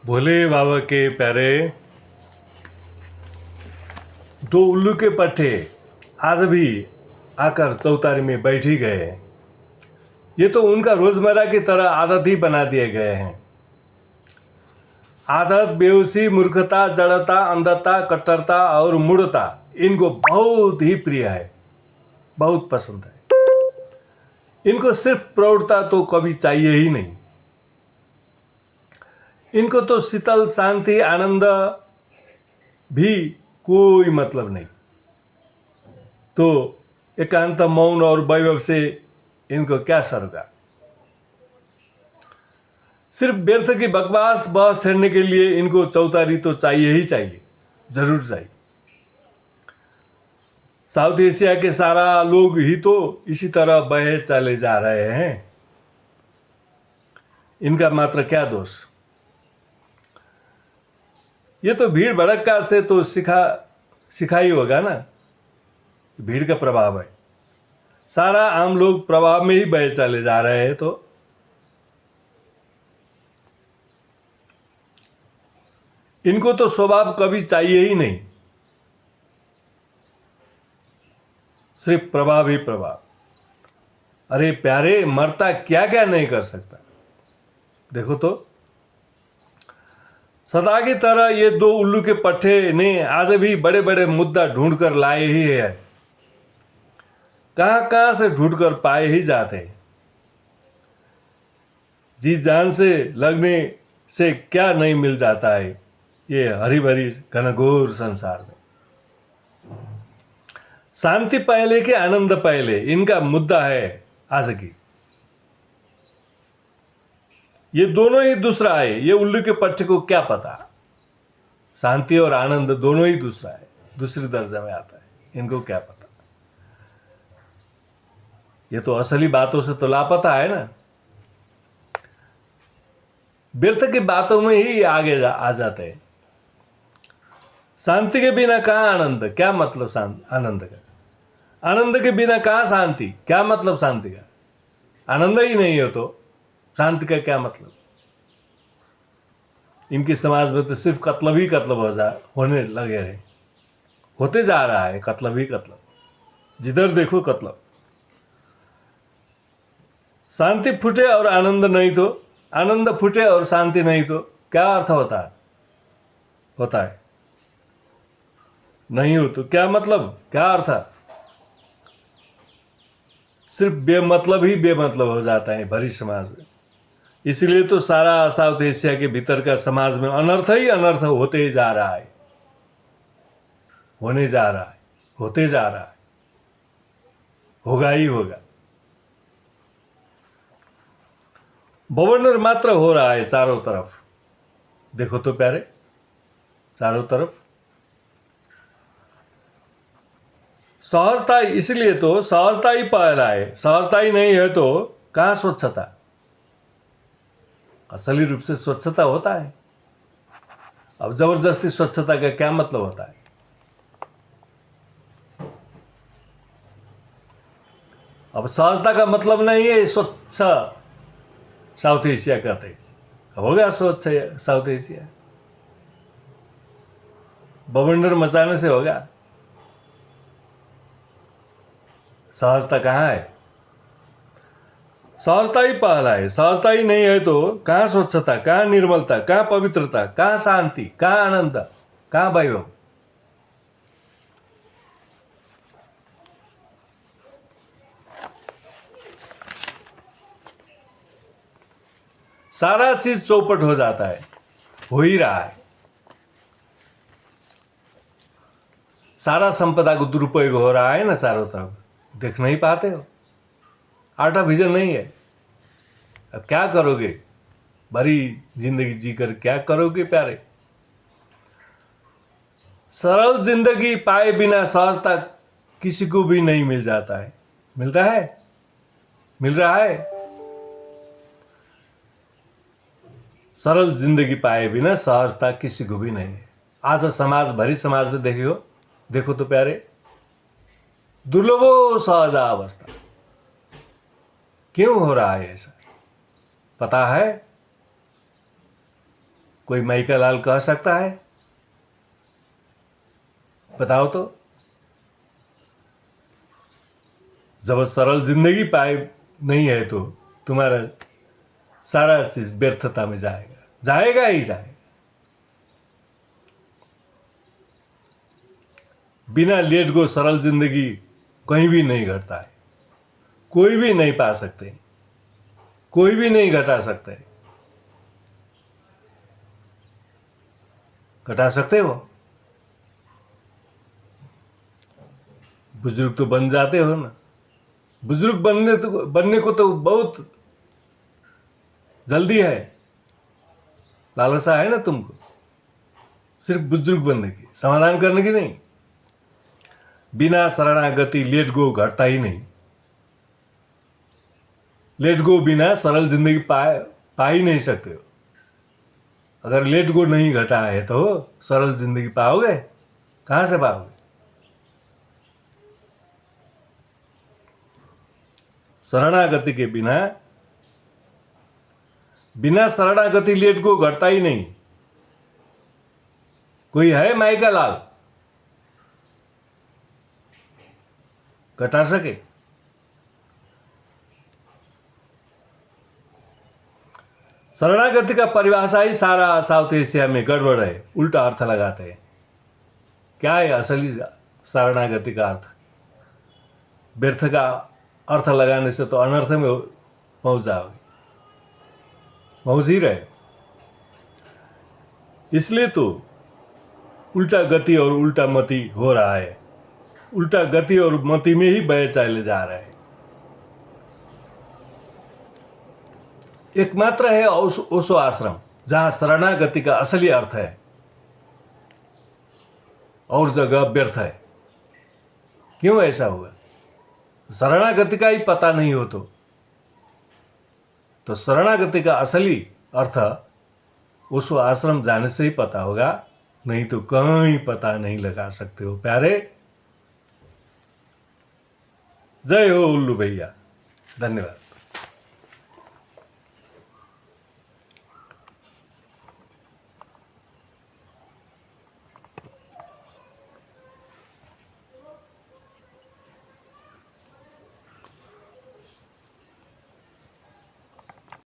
भोले बाबा के प्यारे दो उल्लू के पट्टे आज भी आकर चौतारी में बैठ ही गए हैं। ये तो उनका रोजमर्रा की तरह आदत ही बना दिए गए हैं। आदत, बेहोशी, मूर्खता, जड़ता, अंधता, कट्टरता और मूढ़ता इनको बहुत ही प्रिय है, बहुत पसंद है। इनको सिर्फ प्रौढ़ता तो कभी चाहिए ही नहीं। इनको तो शीतल, शांति, आनंद भी कोई मतलब नहीं। तो एकांत, मौन और वैभव से इनको क्या सरोकार। सिर्फ व्यर्थ की बकवास बहस छेड़ने के लिए इनको चौतारी तो चाहिए ही चाहिए, जरूर चाहिए। साउथ एशिया के सारा लोग ही तो इसी तरह बहे चले जा रहे हैं। इनका मात्र क्या दोष। ये तो भीड़ भड़का से तो सिखाई होगा ना। भीड़ का प्रभाव है। सारा आम लोग प्रभाव में ही बहे चले जा रहे हैं। तो इनको तो स्वभाव कभी चाहिए ही नहीं, सिर्फ प्रभाव ही प्रभाव। अरे प्यारे, मरता क्या क्या नहीं कर सकता। देखो तो सदा की तरह ये दो उल्लू के पट्टे ने आज भी बड़े बड़े मुद्दा ढूंढ कर लाए ही है। कहां कहां से ढूंढ कर पाए ही जाते। जी जान से लगने से क्या नहीं मिल जाता है ये हरी भरी घनघोर संसार में। शांति पहले के आनंद पहले, इनका मुद्दा है आज की। ये दोनों ही दूसरा है। ये उल्लू के पट्टे को क्या पता। शांति और आनंद दोनों ही दूसरा है, दूसरी दर्जा में आता है। इनको क्या पता। ये तो असली बातों से तो लापता है ना। व्यर्थ की बातों में ही आगे आ जाते हैं। शांति के बिना कहाँ आनंद, क्या मतलब आनंद का। आनंद के बिना कहाँ शांति, क्या मतलब शांति का। आनंद ही नहीं हो तो शांति का क्या मतलब। इनके समाज में तो सिर्फ कत्लब ही कत्लब होने लगे रहे, होते जा रहा है कत्लब ही कत्लब। जिधर देखो कत्लब। शांति फूटे और आनंद नहीं तो, आनंद फूटे और शांति नहीं तो क्या अर्थ होता है नहीं हो तो क्या मतलब, क्या अर्थ। सिर्फ बेमतलब ही बेमतलब हो जाता है भरी समाज में। इसलिए तो सारा साउथ एशिया के भीतर का समाज में अनर्थ ही अनर्थ होते ही जा रहा है, होने जा रहा है, होते जा रहा है, होगा ही होगा। बवंडर मात्र हो रहा है चारों तरफ। देखो तो प्यारे, चारों तरफ सहजता। इसलिए तो सहजता ही पहला है। सहजता ही नहीं है तो कहाँ स्वच्छता। असली रूप से स्वच्छता होता है। अब जबरदस्ती स्वच्छता का क्या मतलब होता है। अब सहजता का मतलब नहीं है स्वच्छ साउथ एशिया कहते। हो गया स्वच्छ साउथ एशिया। बवंडर मचाने से होगा। सहजता कहाँ है। सहजता ही पहला है। सहजता ही नहीं है तो कहाँ स्वच्छता, कहाँ निर्मलता, कहाँ पवित्रता, कहाँ शांति, कहाँ आनंद, कहाँ वैभव। सारा चीज चौपट हो जाता है, हो ही रहा है। सारा संपदा को दुरुपयोग हो रहा है ना चारों तरफ, देख नहीं पाते हो। आर्ट ऑफ विजन नहीं है। अब क्या करोगे, भरी जिंदगी जीकर क्या करोगे प्यारे। सरल जिंदगी पाए बिना सहजता किसी को भी नहीं मिल जाता है। मिलता है, मिल रहा है। सरल जिंदगी पाए बिना सहजता किसी को भी नहीं है। आज समाज, भरी समाज में देखो तो प्यारे, दुर्लभो सहजा अवस्था। क्यों हो रहा है ऐसा, पता है। कोई माइका लाल कह सकता है? बताओ तो। जब सरल जिंदगी पाए नहीं है तो तुम्हारा सारा चीज व्यर्थता में जाएगा, जाएगा ही जाएगा। बिना लेट गो सरल जिंदगी कहीं भी नहीं घटता है। कोई भी नहीं पा सकते, कोई भी नहीं घटा सकते। घटा सकते हो? बुजुर्ग तो बन जाते हो ना। बुजुर्ग बनने को तो बहुत जल्दी है, लालसा है ना तुमको, सिर्फ बुजुर्ग बनने की, समाधान करने की नहीं। बिना शरणागति लेट गो घटता ही नहीं। लेट गो बिना सरल जिंदगी पा ही नहीं सकते हो। अगर लेट गो नहीं घटा है तो सरल जिंदगी पाओगे? कहां से पाओगे? शरणागति के बिना शरणागति लेट गो घटता ही नहीं। कोई है माइका लाल घटा सके? शरणागति का परिभाषा ही सारा साउथ एशिया में गड़बड़ है, उल्टा अर्थ लगाते हैं। क्या है असली शरणागति का अर्थ? व्यर्थ का अर्थ लगाने से तो अनर्थ में पहुंच जाओगे, पहुंच ही रहे। इसलिए तो उल्टा गति और उल्टा मति हो रहा है। उल्टा गति और मति में ही बह चले जा रहे हैं। एकमात्र है ओशो आश्रम जहां शरणागति का असली अर्थ है, और जगह व्यर्थ है। क्यों ऐसा हुआ? शरणागति का ही पता नहीं हो तो शरणागति का असली अर्थ ओशो आश्रम जाने से ही पता होगा, नहीं तो कहीं पता नहीं लगा सकते हो प्यारे। जय हो उल्लू भैया, धन्यवाद।